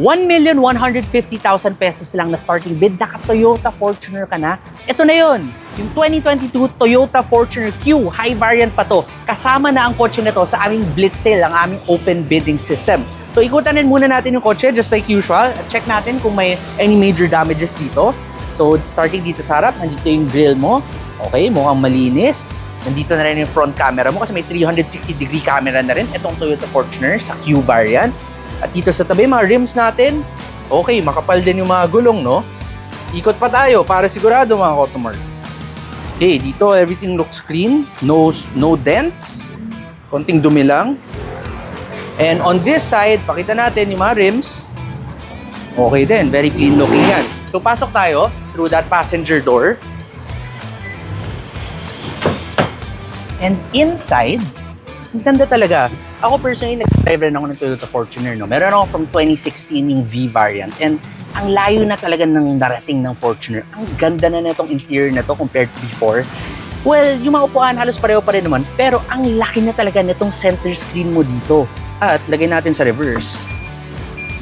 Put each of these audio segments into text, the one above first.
1,150,000 pesos lang na starting bid, naka-Toyota Fortuner ka na. Ito na yun, yung 2022 Toyota Fortuner Q, high variant pa to. Kasama na ang kotse na to sa aming Blitz Sale, ang aming open bidding system. So ikutanin muna natin yung kotse just like usual. Check natin kung may any major damages dito. So starting dito sa harap, nandito yung grill mo. Okay, mukhang malinis. Nandito na rin yung front camera mo kasi may 360-degree camera na rin itong Toyota Fortuner sa Q variant. At dito sa tabi, mga rims natin, okay, makapal din yung mga gulong, no? Ikot pa tayo para sigurado, mga Kotomar. Okay, dito everything looks clean. No dents. Konting dumi lang. And on this side, pakita natin yung mga rims. Okay din, very clean looking yan. So pasok tayo through that passenger door. And inside, ang ganda talaga. Ako personally, nag-drive rin ako ng Toyota Fortuner, no? Meron ako from 2016 yung V variant. And ang layo na talaga ng narating ng Fortuner. Ang ganda na nitong interior na to compared to before. Well, yung mga upuan halos pareho pa rin naman. Pero ang laki na talaga nitong center screen mo dito. At lagay natin sa reverse.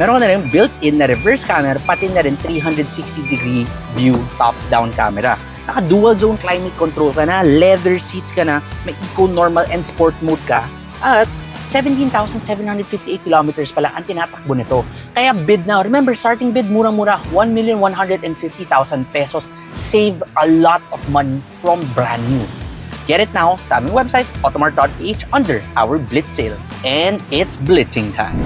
Meron ka na rin built-in na reverse camera, pati na rin 360-degree view top-down camera. Naka-dual zone climate control ka na, leather seats ka na, may eco, normal, and sport mode ka. At 17,758 kilometers pala ang tinatakbo nito. Kaya bid now. Remember, starting bid, murang-mura, 1,150,000 pesos. Save a lot of money from brand new. Get it now sa aming website, automart.ph under our Blitz Sale. And it's blitzing time.